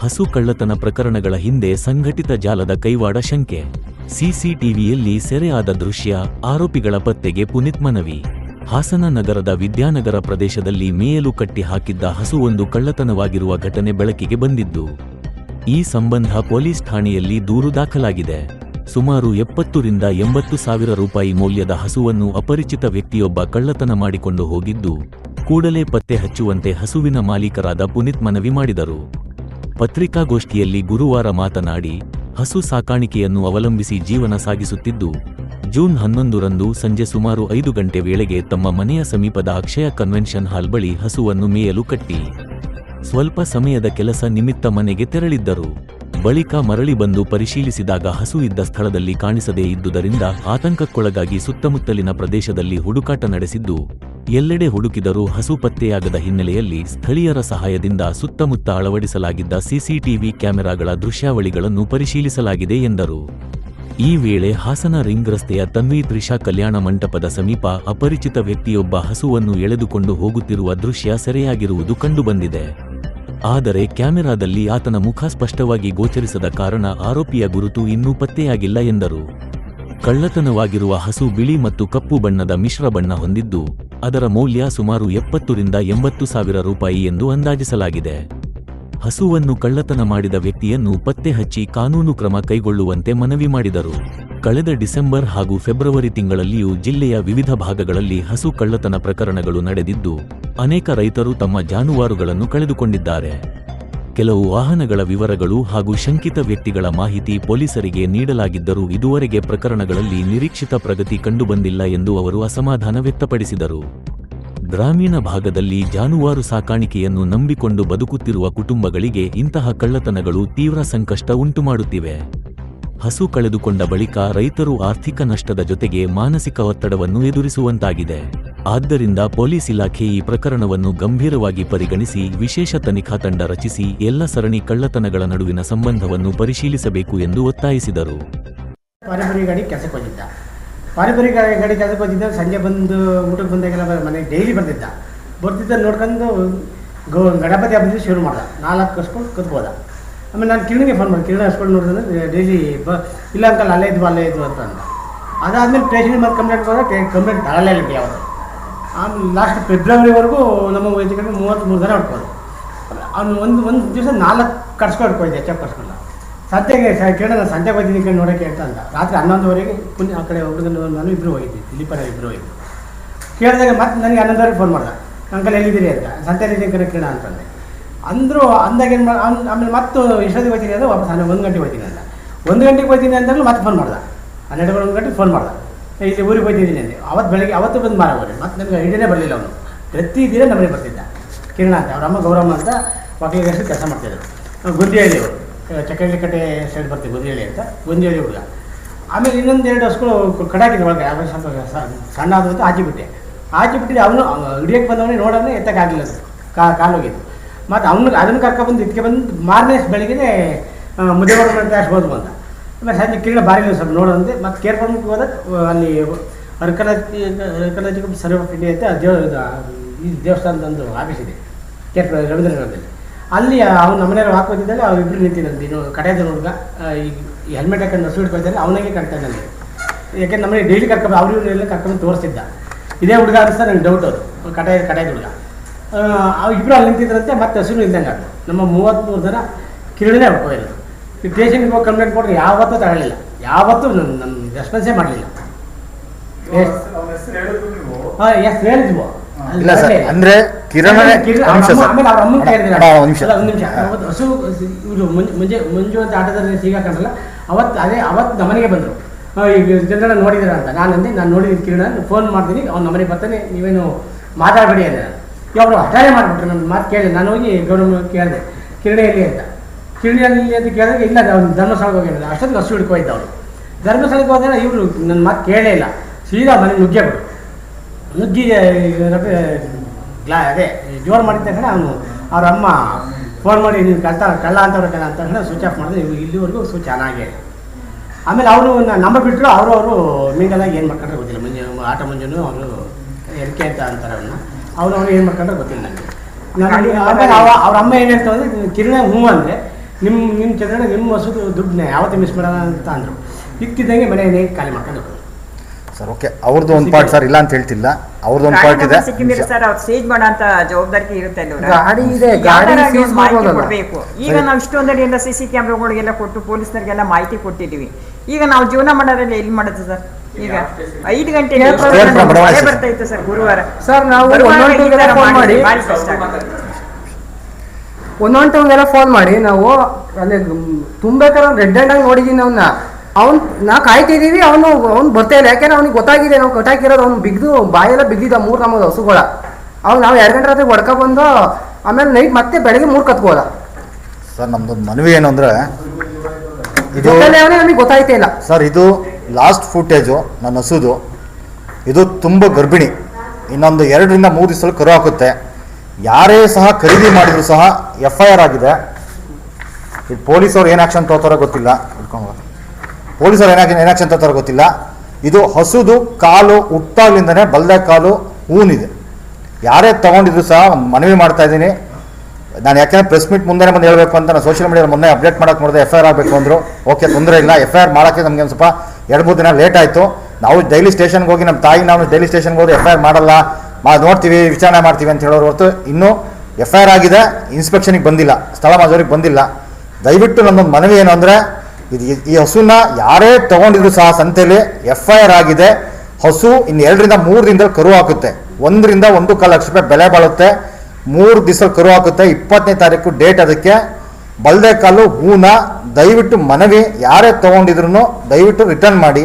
ಹಸು ಕಳ್ಳತನ ಪ್ರಕರಣಗಳ ಹಿಂದೆ ಸಂಘಟಿತ ಜಾಲದ ಕೈವಾಡ ಶಂಕೆ. ಸಿಸಿಟಿವಿಯಲ್ಲಿ ಸೆರೆಯಾದ ದೃಶ್ಯ, ಆರೋಪಿಗಳ ಪತ್ತೆಗೆ ಪುನೀತ್ ಮನವಿ. ಹಾಸನ ನಗರದ ವಿದ್ಯಾನಗರ ಪ್ರದೇಶದಲ್ಲಿ ಮೇಯಲು ಕಟ್ಟಿ ಹಾಕಿದ್ದ ಹಸುವೊಂದು ಕಳ್ಳತನವಾಗಿರುವ ಘಟನೆ ಬೆಳಕಿಗೆ ಬಂದಿದ್ದು, ಈ ಸಂಬಂಧ ಪೊಲೀಸ್ ಠಾಣೆಯಲ್ಲಿ ದೂರು ದಾಖಲಾಗಿದೆ. ಸುಮಾರು 70,000 to 80,000 ರೂಪಾಯಿ ಮೌಲ್ಯದ ಹಸುವನ್ನು ಅಪರಿಚಿತ ವ್ಯಕ್ತಿಯೊಬ್ಬ ಕಳ್ಳತನ ಮಾಡಿಕೊಂಡು ಹೋಗಿದ್ದು, ಕೂಡಲೇ ಪತ್ತೆ ಹಚ್ಚುವಂತೆ ಹಸುವಿನ ಮಾಲೀಕರಾದ ಪುನೀತ್ ಮನವಿ ಮಾಡಿದರು. ಪತ್ರಿಕಾಗೋಷ್ಠಿಯಲ್ಲಿ ಗುರುವಾರ ಮಾತನಾಡಿ, ಹಸು ಸಾಕಾಣಿಕೆಯನ್ನು ಅವಲಂಬಿಸಿ ಜೀವನ ಸಾಗಿಸುತ್ತಿದ್ದು, ಜೂನ್ 11ರಂದು ಸಂಜೆ ಸುಮಾರು 5 ಗಂಟೆ ವೇಳೆಗೆ ತಮ್ಮ ಮನೆಯ ಸಮೀಪದ ಅಕ್ಷಯ ಕನ್ವೆನ್ಷನ್ ಹಾಲ್ ಬಳಿ ಹಸುವನ್ನು ಮೇಯಲು ಕಟ್ಟಿ ಸ್ವಲ್ಪ ಸಮಯದ ಕೆಲಸ ನಿಮಿತ್ತ ಮನೆಗೆ ತೆರಳಿದ್ದರು. ಬಳಿಕ ಮರಳಿ ಬಂದು ಪರಿಶೀಲಿಸಿದಾಗ ಹಸು ಇದ್ದ ಸ್ಥಳದಲ್ಲಿ ಕಾಣಿಸದೇ ಇದ್ದುದರಿಂದ ಆತಂಕಕ್ಕೊಳಗಾಗಿ ಸುತ್ತಮುತ್ತಲಿನ ಪ್ರದೇಶದಲ್ಲಿ ಹುಡುಕಾಟ ನಡೆಸಿದ್ದು, ಎಲ್ಲೆಡೆ ಹುಡುಕಿದರೂ ಹಸು ಪತ್ತೆಯಾಗದ ಹಿನ್ನೆಲೆಯಲ್ಲಿ ಸ್ಥಳೀಯರ ಸಹಾಯದಿಂದ ಸುತ್ತಮುತ್ತ ಅಳವಡಿಸಲಾಗಿದ್ದ ಸಿಸಿಟಿವಿ ಕ್ಯಾಮೆರಾಗಳ ದೃಶ್ಯಾವಳಿಗಳನ್ನು ಪರಿಶೀಲಿಸಲಾಗಿದೆ ಎಂದರು. ಈ ವೇಳೆ ಹಾಸನ ರಿಂಗ್ ರಸ್ತೆಯ ತನ್ವಿ ತ್ರಿಷಾ ಕಲ್ಯಾಣ ಮಂಟಪದ ಸಮೀಪ ಅಪರಿಚಿತ ವ್ಯಕ್ತಿಯೊಬ್ಬ ಹಸುವನ್ನು ಎಳೆದುಕೊಂಡು ಹೋಗುತ್ತಿರುವ ದೃಶ್ಯ ಸೆರೆಯಾಗಿರುವುದು ಕಂಡುಬಂದಿದೆ. ಆದರೆ ಕ್ಯಾಮೆರಾದಲ್ಲಿ ಆತನ ಮುಖ ಸ್ಪಷ್ಟವಾಗಿ ಗೋಚರಿಸದ ಕಾರಣ ಆರೋಪಿಯ ಗುರುತು ಇನ್ನೂ ಪತ್ತೆಯಾಗಿಲ್ಲ ಎಂದರು. ಕಳ್ಳತನವಾಗಿರುವ ಹಸು ಬಿಳಿ ಮತ್ತು ಕಪ್ಪು ಬಣ್ಣದ ಮಿಶ್ರ ಬಣ್ಣ ಹೊಂದಿದ್ದು, ಅದರ ಮೌಲ್ಯ ಸುಮಾರು 70,000 to 80,000 ರೂಪಾಯಿ ಎಂದು ಅಂದಾಜಿಸಲಾಗಿದೆ. ಹಸುವನ್ನು ಕಳ್ಳತನ ಮಾಡಿದ ವ್ಯಕ್ತಿಯನ್ನು ಪತ್ತೆ ಹಚ್ಚಿ ಕಾನೂನು ಕ್ರಮ ಕೈಗೊಳ್ಳುವಂತೆ ಮನವಿ ಮಾಡಿದರು. ಕಳೆದ ಡಿಸೆಂಬರ್ ಹಾಗೂ ಫೆಬ್ರವರಿ ತಿಂಗಳಲ್ಲಿಯೂ ಜಿಲ್ಲೆಯ ವಿವಿಧ ಭಾಗಗಳಲ್ಲಿ ಹಸು ಕಳ್ಳತನ ಪ್ರಕರಣಗಳು ನಡೆದಿದ್ದು, ಅನೇಕ ರೈತರು ತಮ್ಮ ಜಾನುವಾರುಗಳನ್ನು ಕಳೆದುಕೊಂಡಿದ್ದಾರೆ. ಕೆಲವು ವಾಹನಗಳ ವಿವರಗಳು ಹಾಗೂ ಶಂಕಿತ ವ್ಯಕ್ತಿಗಳ ಮಾಹಿತಿ ಪೊಲೀಸರಿಗೆ ನೀಡಲಾಗಿದ್ದರೂ ಇದುವರೆಗೆ ಪ್ರಕರಣಗಳಲ್ಲಿ ನಿರೀಕ್ಷಿತ ಪ್ರಗತಿ ಕಂಡುಬಂದಿಲ್ಲ ಎಂದು ಅವರು ಅಸಮಾಧಾನ ವ್ಯಕ್ತಪಡಿಸಿದರು. ಗ್ರಾಮೀಣ ಭಾಗದಲ್ಲಿ ಜಾನುವಾರು ಸಾಕಾಣಿಕೆಯನ್ನು ನಂಬಿಕೊಂಡು ಬದುಕುತ್ತಿರುವ ಕುಟುಂಬಗಳಿಗೆ ಇಂತಹ ಕಳ್ಳತನಗಳು ತೀವ್ರ ಸಂಕಷ್ಟ ಉಂಟುಮಾಡುತ್ತಿವೆ. ಹಸು ಕಳೆದುಕೊಂಡ ಬಳಿಕ ರೈತರು ಆರ್ಥಿಕ ನಷ್ಟದ ಜೊತೆಗೆ ಮಾನಸಿಕ ಒತ್ತಡವನ್ನು ಎದುರಿಸುವಂತಾಗಿದೆ. ಆದ್ದರಿಂದ ಪೊಲೀಸ್ ಇಲಾಖೆ ಈ ಪ್ರಕರಣವನ್ನು ಗಂಭೀರವಾಗಿ ಪರಿಗಣಿಸಿ ವಿಶೇಷ ತನಿಖಾ ತಂಡ ರಚಿಸಿ ಎಲ್ಲ ಸರಣಿ ಕಳ್ಳತನಗಳ ನಡುವಿನ ಸಂಬಂಧವನ್ನು ಪರಿಶೀಲಿಸಬೇಕು ಎಂದು ಒತ್ತಾಯಿಸಿದರು. ಪಾರಂಪರಿಕ ಗಾಡಿ ಕೆಲಸಕ್ಕೆ ಹೋಗಿದ್ದ, ಸಂಜೆ ಬಂದು ಊಟಕ್ಕೆ ಬಂದಾಗೆಲ್ಲ ಮನೆಗೆ ಡೈಲಿ ಬರ್ತಿದ್ದ ನೋಡ್ಕೊಂಡು ಗಣಪತಿ ಹಬ್ಬದಿಂದ ಶುರು ಮಾಡ್ದ. 4 ಕಸ್ಕೊಂಡು ಕತ್ಕೋದ. ಆಮೇಲೆ ನಾನು ಕಿರಣಿಗೆ ಫೋನ್ ಮಾಡಿ, ಕಿರಣ ಹಸ್ಕೊಂಡು ನೋಡಿದ್ರೆ ಡೈಲಿ ಇಲ್ಲ ಅಂಕಲ್ ಅಲ್ಲೇ ಇದ್ವು ಅಂತ ಅಂದ. ಅದಾದಮೇಲೆ ಪೇಷಂಟ್ ಮತ್ತೆ ಕಂಪ್ಲೇಂಟ್ ಹೋದ್ರೆ ಕಂಪ್ಲೇಂಟ್ ತಗೊಳ್ಳೇ ಇಲ್ಲ ಯಾವುದು. ಆಮೇಲೆ ಲಾಸ್ಟ್ ಫೆಬ್ರವರಿವರೆಗೂ ನಮ್ಮ ವೈದ್ಯಕರಿಗೆ 33 ಜನ ಹೊಡ್ಕೋದು. ಅವ್ನು ಒಂದು ದಿವಸ 4 ಕಟ್ಸ್ಕೊಂಡು ಹೊಡ್ಕೋಯ್ದೆ, ಹೆಚ್ಚಾಗಿ ಕಟ್ಸ್ಕೊಂಡ. ಸದ್ಯಕ್ಕೆ ಕೇಳ ನಾನು ಸಂಜೆ ಹೋಗಿದ್ದೀನಿ ಕಡೆ ನೋಡೋಕ್ಕೆ ಅಂತ ಅಂದ. ರಾತ್ರಿ 11ವರೆಗೆ ಪುಣ್ಯ ಆ ಕಡೆ ಹುಡುಗನ ನಾನು ಇಬ್ಬರು ಹೋಗಿದ್ವಿ, ದಿಲೀಪರ ಇಬ್ಬರು ಹೋಗಿದ್ವಿ. ಕೇಳಿದಾಗ ಮತ್ತೆ ನನಗೆ 11ವರೆಗೆ ಫೋನ್ ಮಾಡ್ದೆ, ಅಂಕಲ್ ಎಲ್ಲಿದ್ದೀರಿ ಅಂತ. ಸಂತೆಯಲ್ಲಿ ಕಡೆ ಕೇಳ ಅಂತಂದೆ. ಅಂದರು. ಅಂದಾಗ ಏನು ಆಮೇಲೆ ಮತ್ತೆ ಎಷ್ಟೊತ್ತಿಗೆ ಹೋಗ್ತೀನಿ ಅಂದರೆ ವಾಪಸ್ 1 ಗಂಟೆಗೆ ಹೋಗ್ತೀನಿ ಅಂತ. 1 ಗಂಟೆಗೆ ಹೋಗ್ತೀನಿ ಅಂತಾಗಲೂ ಮತ್ತೆ ಫೋನ್ ಮಾಡ್ದೆ. 12 ಗಂಟೆಗೆ ಫೋನ್ ಮಾಡ್ದೆ, ಇಲ್ಲಿ ಊರಿಗೆ ಹೋಗ್ತಿದ್ದೀನಿ ಅಂದೆ. ಅವತ್ತು ಬಂದು ಮಾರೋರು. ಮತ್ತೆ ನನಗೆ ಐಡಿಯಾನೇ ಬರಲಿಲ್ಲ. ಅವನು ಪ್ರತಿ ದಿನ ನಮ್ಮನೆ ಬರ್ತಿದ್ದ. ಕಿರಣ ಅಂತ, ಅವ್ರ ಅಮ್ಮ ಗೌರಮ್ಮ ಅಂತ ಮಕ್ಕಳಿಗೆ ಕೆಲಸ ಮಾಡ್ತಿದ್ದರು. ಗುಂದಿಹಳ್ಳಿ ಅವರು, ಚಕ್ಕಳ್ಳಿ ಕಟ್ಟೆ ಸೈಡ್ ಬರ್ತೀವಿ, ಗುಂದಿಹಳ್ಳಿ ಅಂತ, ಗುಂದಿಹಳ್ಳಿ ಹುಡುಗ. ಆಮೇಲೆ ಇನ್ನೊಂದು 2 ಹಸುಗಳು ಕಡಾಕಿದ್ರು ಒಳಗೆ. ಆಮೇಲೆ ಸ್ವಲ್ಪ ಸಣ್ಣ ಆದಂತ ಹಾಕಿಬಿಟ್ಟೆ. ಅವನು ಹಿಡಿಯೋಕ್ಕೆ ಬಂದವನೇ ನೋಡೋನೇ ಎತ್ತಕ್ಕಾಗಲಿಲ್ಲ, ಕಾಲು ಹೋಗಿದ್ದು. ಮತ್ತು ಅದನ್ನು ಕರ್ಕೊಬಂದು ಇದಕ್ಕೆ ಬಂದು ಮಾರನೇ ಬೆಳಗ್ಗೆ ಮುದ್ದೆಗೌಡ ಅಂತ ಅಷ್ಟು ಹೋದ್ವು ಅಂತ. ಆಮೇಲೆ ಸಂಜೆ ಕಿರಣ ಬಾರಿ ಸ್ವಲ್ಪ ನೋಡೋದಂತೆ. ಮತ್ತು ಕೇರ್ಪಡ್ಲಿಕ್ಕೆ ಹೋದಾಗ ಅಲ್ಲಿ ಅರ್ಕಲಾಜಿಕಲ್ ಸರ್ವೆ ಆಫ್ ಇಂಡಿಯಾ ಅಂತ ಈ ದೇವಸ್ಥಾನದೊಂದು ಆಫೀಸ್ ಇದೆ ರವೀಂದ್ರನಗರದಲ್ಲಿ. ಅಲ್ಲಿ ಅವ್ನು ನಮ್ಮನೆಯವ್ರು ಹಾಕೋತಿದ್ದಲ್ಲಿ ಅವರಿಬ್ಬರು ನಿಂತಿದ್ದಂತೆ. ಇನ್ನು ಕಡೆಯದ ಹುಡುಗ ಈ ಹೆಲ್ಮೆಟ್ ಹಾಕೊಂಡು ಹಸು ಹಿಡ್ಕೊಳ್ತಾರೆ, ಅವನಿಗೆ ಕಾಣ್ತಾನೆ. ಯಾಕೆಂದ್ರೆ ನಮ್ಮನೆ ಡೈಲಿ ಅವ್ರನ್ನೆಲ್ಲ ಕರ್ಕೊಂಡು ತೋರಿಸ್ತಿದ್ದ. ಇದೇ ಹುಡುಗ ಅನಿಸ್ತಾ ನನಗೆ ಡೌಟ್. ಅದು ಕಡೆಯದ ಹುಡುಗ. ಇಬ್ಬರು ಅಲ್ಲಿ ನಿಂತಿದ್ರಂತೆ. ಮತ್ತೆ ಹಸುನು ಇದ್ದಂಗೆ ಅದು. ನಮ್ಮ 33 ಜನ ಕಿರಣಿನೇ ಹೊಡ್ಕೋಯಿರೋದು. ಈ ಸ್ಟೇಷನ್ಗೆ ಹೋಗಿ ಕಂಪ್ಲೇಂಟ್ ಕೊಟ್ಟರೆ ಯಾವತ್ತೂ ತಗೊಳ್ಳಿಲ್ಲ, ಯಾವತ್ತೂ ನನ್ನ ರೆಸ್ಪಾನ್ಸೇ ಮಾಡಲಿಲ್ಲ. ಎಷ್ಟು ಹೇಳಿದ್ವು ಅಂದ್ರೆ ಹಸು ಇವರು ಮಂಜು ಅಂತ ಆಟದಲ್ಲಿ ಸಿಗಾಕಂಡ್ರಲ್ಲ, ಅವತ್ತು ನಮ್ಮನೆಗೆ ಬಂದರು. ಈಗ ಜನರನ್ನ ನೋಡಿದಾರ ಅಂತ ನಾನು ನೋಡಿದ್ದೀನಿ ಕಿರಣ, ಫೋನ್ ಮಾಡ್ತೀನಿ, ಅವ್ನು ನಮ್ಮನೆಗೆ ಬರ್ತಾನೆ, ನೀವೇನು ಮಾತಾಡಬೇಡಿ ಅಂದೆ. ಅವರು ಹಠಾರೆ ಮಾಡಿಬಿಟ್ರು. ನನ್ನ ಮಾತು ಕೇಳಿ ನಾನು ಹೋಗಿ ಗೌರವ ಕೇಳಿದೆ, ಕಿರಣ ಎಲ್ಲಿ ಅಂತ. ಕಿರಣ ಎಲ್ಲಿ ಅಂತ ಕೇಳಿದ್ರೆ ಇಲ್ಲ, ಅವ್ನು ಧರ್ಮಸ್ಥಳಕ್ಕೆ ಹೋಗಿಲ್ಲ. ಅಷ್ಟೊತ್ತಿಗೆ ಹಸು ಹಿಡ್ಕೋಯ್ತು ಅವರು. ಧರ್ಮಸ್ಥಳಕ್ಕೆ ಹೋದಾಗ ಇವರು ನನ್ನ ಮಾತು ಕೇಳೇ ಇಲ್ಲ, ಸೀದಾ ಮನೆಗೆ ನುಗ್ಗಿ ಅದೇ ಜೋರು ಮಾಡಿದ ತಕ್ಷಣ ಅವ್ರ ಅಮ್ಮ ಫೋನ್ ಮಾಡಿ ನೀವು ಕಳ್ಳ ಅಂತವ್ರ ಅಂತ ತಕ್ಷಣ ಸ್ವಿಚ್ ಆಫ್ ಮಾಡಿದ್ರೆ ಇಲ್ಲಿವರೆಗೂ ಸ್ವಿಚ್ ಚೆನ್ನಾಗಿ. ಆಮೇಲೆ ಅವರು ನಂಬರ್ ಬಿಟ್ಟರು. ಅವರು ಮೀನಲ್ಲಾಗಿ ಏನು ಮಾಡ್ಕೊಂಡ್ರೆ ಗೊತ್ತಿಲ್ಲ. ಆಟ ಮುಂಜಾನು ಅವರು ಎಲ್ಕೆ ಅಂತ ಅಂತಾರೆ ಅವ್ರು ಏನು ಮಾಡ್ಕೊಂಡ್ರೆ ಗೊತ್ತಿಲ್ಲ ನನಗೆ. ಆಮೇಲೆ ಅವ್ರ ಅಮ್ಮ ಏನು ಹೇಳ್ತಾ ಅಂದರೆ ಕಿರಣ ಹ್ಞೂ ಅಂದರೆ ನಿಮ್ಮ ಚಂದ್ರಣ್ಣ ನಿಮ್ಮ ಹಸುದು ದುಡ್ಡನ್ನ ಯಾವತ್ತೂ ಮಿಸ್ ಮಾಡೋಣ ಅಂತ ಅಂದರು. ಇಕ್ತಿದ್ದಂಗೆ ಮನೆಯೇ ಖಾಲಿ ಮಾಡ್ಕೊಂಡು ಹೋಗೋದು. ಸರ್ ಓಕೆ, ಅವ್ರದ್ದು ಒಂದು ಪಾರ್ಟ್ ಸರ್, ಇಲ್ಲ ಅಂತ ಹೇಳ್ತಿಲ್ಲ, ಅವ್ರದ್ದು ಒಂದು ಪಾರ್ಟ್ ಇದೆ ಸರ್. ಅವ್ರು ಸೇಜ್ ಮಾಡೋ ಅಂತ ಜವಾಬ್ದಾರಿ ಇರುತ್ತೆ ಗಾಡಿ ಇದೆ, ಗಾಡಿ ಸೀಸ್ ಕೊಡಬೇಕು. ಈಗ ನಾವು ಇಷ್ಟೊಂದಡಿಯಿಂದ CC ಕ್ಯಾಮ್ರಾಗಳಿಗೆಲ್ಲ ಕೊಟ್ಟು ಪೊಲೀಸರಿಗೆಲ್ಲ ಮಾಹಿತಿ ಕೊಟ್ಟಿದ್ದೀವಿ. ಈಗ ನಾವು ಜೀವನ ಮಾಡೋದ್ರಲ್ಲಿ ಎಲ್ಲಿ ಮಾಡುತ್ತೆ ಸರ್? ಈಗ 5 ಗಂಟೆ ಮಳೆ ಬರ್ತಾ ಇತ್ತು ಸರ್ ಗುರುವಾರ. ಸರ್ ನಾವು ಫೋನ್ ಮಾಡಿ ಭಾರಿ ಕಷ್ಟ ಆಗುತ್ತೆ. ಒಂದೊಂದು ಫೋನ್ ಮಾಡಿ ನಾವು ಅಲ್ಲಿ ತುಂಬಬೇಕಾದ್ರೆ ರೆಡ್ ಹ್ಯಾಂಡ್ ಆಗಿ ನೋಡಿದೀನಿ ಅವನ್ನ. ನಾ ಕಾಯ್ತಿದೀವಿ, ಅವನು ಬರ್ತಾ ಇಲ್ಲ. ಯಾಕೆಂದ್ರೆ ಅವ್ನಿಗೆ ಗೊತ್ತಾಗಿದೆ ನಾವು ಕಟಾಕಿರೋದು. ಅವ್ನು ಬಿಗ್ದು ಬಾಯೆಲ್ಲ ಬಿದ್ದಿದ್ದ 3 ನಮ್ಮದು ಹಸುಗಳ. ನಾವು 2 ಗಂಟೆ ರಾತ್ರಿ ಹೊಡ್ಕೊ ಬಂದು ಆಮೇಲೆ ನೈಟ್ ಮತ್ತೆ ಬೆಳಗ್ಗೆ 3 ಕತ್ಕೋದ. ಸರ್ ನಮ್ದೊಂದು ಮನವಿ ಏನು ಅಂದರೆ, ಇದು ಅವನಿಗೆ ಗೊತ್ತಾಯ್ತೇ ಇಲ್ಲ ಸರ್. ಇದು ಲಾಸ್ಟ್ ಫುಟೇಜು ನನ್ನ ಹಸುದು. ಇದು ತುಂಬ ಗರ್ಭಿಣಿ, ಇನ್ನೊಂದು 2 ರಿಂದ 3 ದಿವಸದಲ್ಲಿ ಕರು ಹಾಕುತ್ತೆ. ಯಾರೇ ಸಹ ಖರೀದಿ ಮಾಡಿದ್ರು ಸಹ FIR ಆಗಿದೆ. ಇದು ಪೊಲೀಸವ್ರು ಏನು ಆ್ಯಕ್ಷನ್ ತಗೋತಾರೋ ಗೊತ್ತಿಲ್ಲ, ಪೊಲೀಸರು ಏನು ಆ್ಯಕ್ಷನ್ ತಗೋತಾರೋ ಗೊತ್ತಿಲ್ಲ. ಇದು ಹಸುದು ಕಾಲು ಹುಟ್ಟಾಗ್ಲಿಂದನೇ ಬಲ್ದೆ ಕಾಲು ಊನಿದೆ. ಯಾರೇ ತೊಗೊಂಡಿದ್ರು ಸಹ ಒಂದು ಮನವಿ ಮಾಡ್ತಾ ಇದ್ದೀನಿ ನಾನು. ಯಾಕೆಂದರೆ ಪ್ರೆಸ್ ಮೀಟ್ ಮುಂದೆ ಬಂದು ಹೇಳಬೇಕು ಅಂತ ನಾನು ಸೋಷಿಯಲ್ ಮೀಡಿಯಾದಲ್ಲಿ ಮೊನ್ನೆ ಅಪ್ಡೇಟ್ ಮಾಡೋಕ್ಕೆ ನೋಡಿದೆ. FIR ಆಗಬೇಕು ಅಂದರು. ಓಕೆ, ತೊಂದರೆ ಇಲ್ಲ. FIR ಮಾಡೋಕ್ಕೆ ನಮಗೆ ಒಂದು ಸ್ವಲ್ಪ 2-3 ದಿನ ಲೇಟ್ ಆಯಿತು. ನಾವು ಡೈಲಿ ಸ್ಟೇಷನ್ಗೆ ಹೋಗಿ ನಮ್ಮ ತಾಯಿ ನಾವು ಡೈಲಿ ಸ್ಟೇಷನ್ಗೆ ಹೋಗಿ FIR ಮಾಡಲ್ಲ, ನೋಡ್ತೀವಿ, ವಿಚಾರಣೆ ಮಾಡ್ತೀವಿ ಅಂತ ಹೇಳೋರು ಹೊರತು ಇನ್ನೂ FIR ಆಗಿದೆ, ಇನ್ಸ್ಪೆಕ್ಷನಿಗೆ ಬಂದಿಲ್ಲ, ಸ್ಥಳ ಮಾಜೂರಿಗೆ ಬಂದಿಲ್ಲ. ದಯವಿಟ್ಟು ನನ್ನೊಂದು ಮನವಿ ಏನು ಅಂದರೆ, ಈ ಹಸುನ ಯಾರೇ ತೊಗೊಂಡಿದ್ರು ಸಹ ಸಂತೆಯಲ್ಲಿ FIR ಆಗಿದೆ. ಹಸು ಇನ್ನು 2 ರಿಂದ 3 ದಿನದಲ್ಲಿ ಕರು ಹಾಕುತ್ತೆ. 1 ರಿಂದ 1.25 ಲಕ್ಷ ರೂಪಾಯಿ ಬೆಲೆ ಬಾಳುತ್ತೆ. 3 ದಿವಸ ಕರು ಹಾಕುತ್ತೆ. 20ನೇ ತಾರೀಕು ಡೇಟ್. ಅದಕ್ಕೆ ಬಲ್ದೆ ಕಾಲು ಹೂನ. ದಯವಿಟ್ಟು ಮನವಿ, ಯಾರೇ ತೊಗೊಂಡಿದ್ರು ದಯವಿಟ್ಟು ರಿಟರ್ನ್ ಮಾಡಿ.